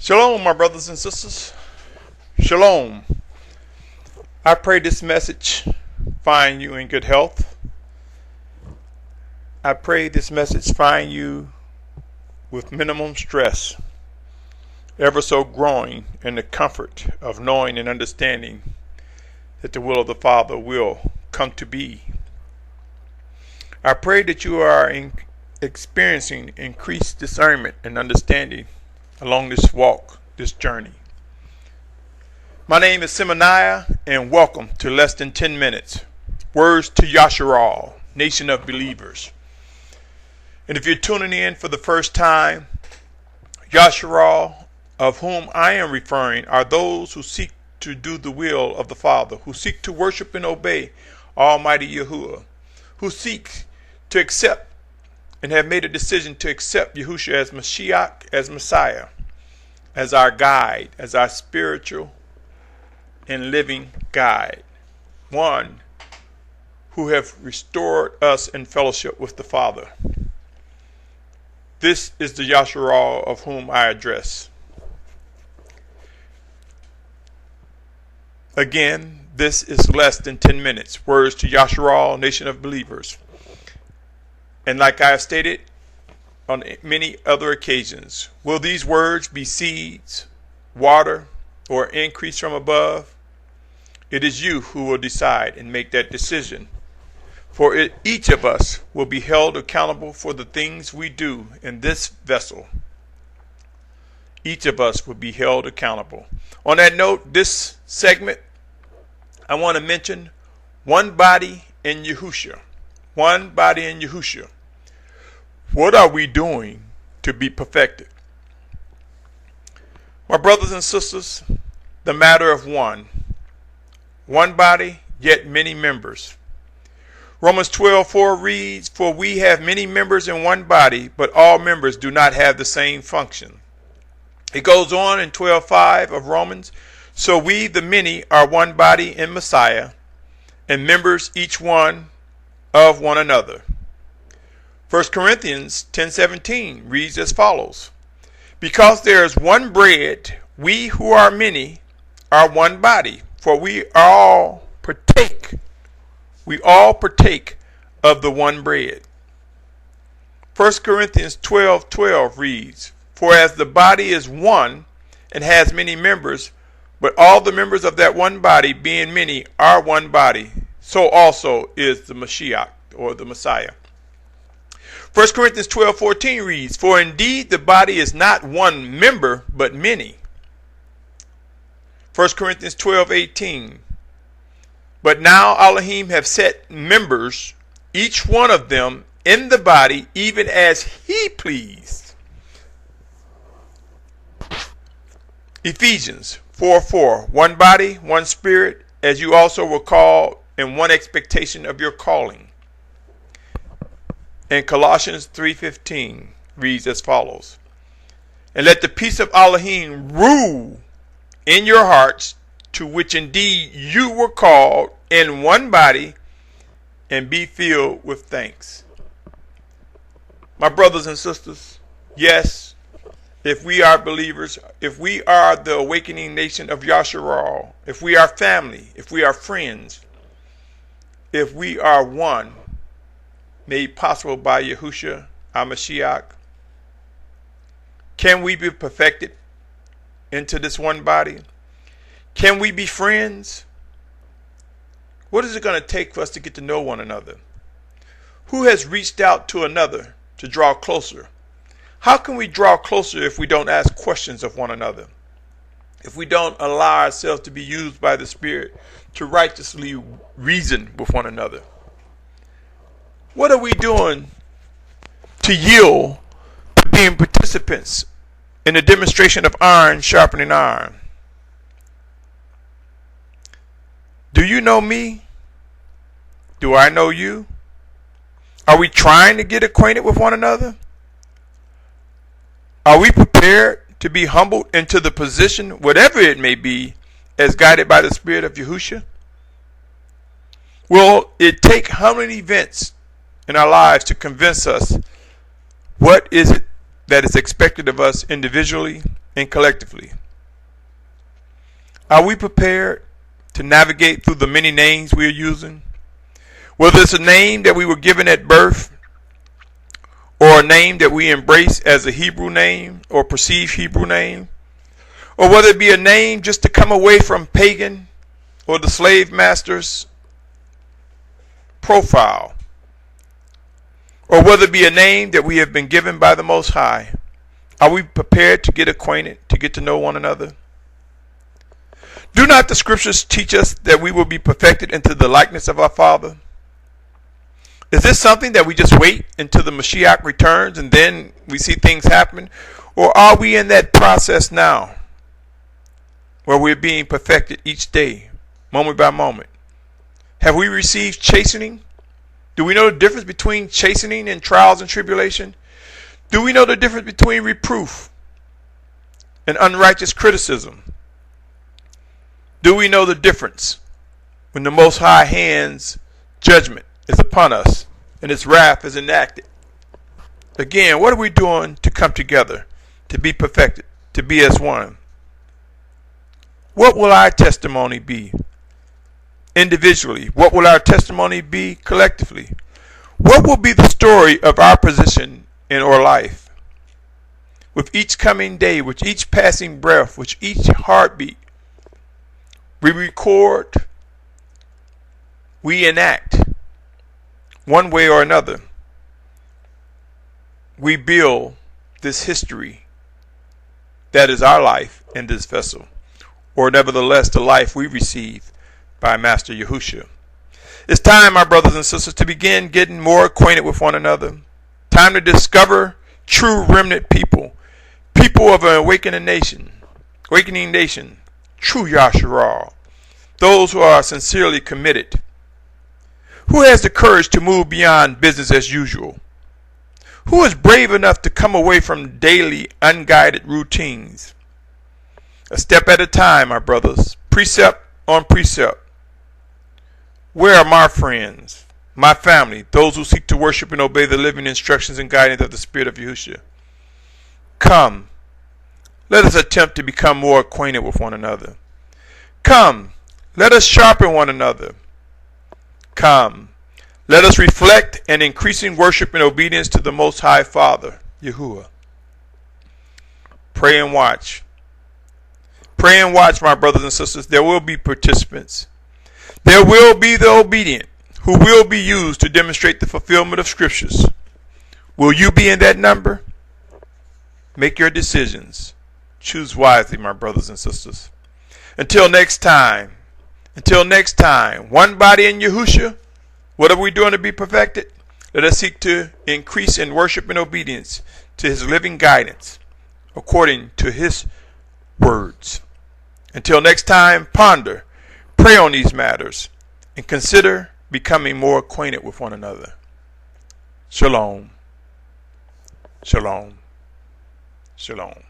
Shalom, my brothers and sisters. Shalom. I pray this message find you in good health. I pray this message find you with minimum stress, ever so growing in the comfort of knowing and understanding that the will of the Father will come to be. I pray that you are experiencing increased discernment and understanding along this walk, this journey. My name is Symmanayah, and welcome to Less Than 10 Minutes, Words to Yashar'al, Nation of Believers. And if you're tuning in for the first time, Yashar'al, of whom I am referring, are those who seek to do the will of the Father, who seek to worship and obey Almighty Yahusha, who seek to accept and have made a decision to accept Yahusha as Mashiach, as Messiah, as our guide, as our spiritual and living guide. One who have restored us in fellowship with the Father. This is the Yashar'al of whom I address. Again, this is less than 10 minutes. Words to Yashar'al, Nation of Believers. And like I have stated on many other occasions, will these words be seeds, water, or increase from above? It is you who will decide and make that decision. For each of us will be held accountable for the things we do in this vessel. Each of us will be held accountable. On that note, this segment, I want to mention one body in Yahusha. One body in Yahusha. What are we doing to be perfected? My brothers and sisters, the matter of one. One body, yet many members. Romans 12:4 reads, "For we have many members in one body, but all members do not have the same function." It goes on in 12:5 of Romans, "So we, the many, are one body in Messiah, and members each one of one another." 1 Corinthians 10:17 reads as follows, "Because there is one bread, we who are many are one body, for we all partake of the one bread." 1 Corinthians 12:12 reads, "For as the body is one and has many members, but all the members of that one body, being many, are one body, so also is the Mashiach," or the Messiah. 1 Corinthians 12:14 reads, "For indeed the body is not one member, but many." 1 Corinthians 12:18, "But now Alahym have set members, each one of them, in the body, even as he pleased." Ephesians 4:4, "One body, one spirit, as you also were called, in one expectation of your calling." And Colossians 3:15 reads as follows, "And let the peace of Alahym rule in your hearts, to which indeed you were called in one body, and be filled with thanks." My brothers and sisters, yes, if we are believers, if we are the awakening nation of Yashar'al, if we are family, if we are friends, if we are one, made possible by Yahusha, our Mashiach, can we be perfected into this one body? Can we be friends? What is it going to take for us to get to know one another? Who has reached out to another to draw closer? How can we draw closer if we don't ask questions of one another? If we don't allow ourselves to be used by the Spirit to righteously reason with one another? What are we doing to yield to being participants in the demonstration of iron sharpening iron? Do you know me? Do I know you? Are we trying to get acquainted with one another? Are we prepared to be humbled into the position, whatever it may be, as guided by the Spirit of Yahusha? Will it take how many events in our lives to convince us what is it that is expected of us individually and collectively? Are we prepared to navigate through the many names we are using? Whether it's a name that we were given at birth, or a name that we embrace as a Hebrew name or perceived Hebrew name, or whether it be a name just to come away from pagan or the slave master's profile, or whether it be a name that we have been given by the Most High. Are we prepared to get acquainted, to get to know one another? Do not the scriptures teach us that we will be perfected into the likeness of our Father? Is this something that we just wait until the Mashiach returns and then we see things happen? Or are we in that process now where we're being perfected each day, moment by moment? Have we received chastening? Do we know the difference between chastening and trials and tribulation? Do we know the difference between reproof and unrighteous criticism? Do we know the difference when the Most High Hand's judgment is upon us and His wrath is enacted? Again, what are we doing to come together, to be perfected, to be as one? What will our testimony be individually? What will our testimony be collectively? What will be the story of our position in our life? With each coming day, with each passing breath, with each heartbeat, we record, we enact, one way or another. We build this history that is our life in this vessel, or nevertheless the life we receive by Master Yahusha. It's time, my brothers and sisters, to begin getting more acquainted with one another. Time to discover true remnant people, people of an awakening nation, true Yashar'al, those who are sincerely committed, who has the courage to move beyond business as usual, who is brave enough to come away from daily unguided routines. A step at a time, my brothers, precept on precept. Where are my friends, my family, those who seek to worship and obey the living instructions and guidance of the Spirit of Yahusha? Come, let us attempt to become more acquainted with one another. Come, let us sharpen one another. Come, let us reflect and increase in worship and obedience to the Most High Father, Yahuwah. Pray and watch. Pray and watch, my brothers and sisters. There will be participants. There will be the obedient who will be used to demonstrate the fulfillment of scriptures. Will you be in that number? Make your decisions. Choose wisely, my brothers and sisters. Until next time, one body in Yahusha. What are we doing to be perfected? Let us seek to increase in worship and obedience to His living guidance according to His words. Until next time, ponder, pray on these matters, and consider becoming more acquainted with one another. Shalom. Shalom. Shalom.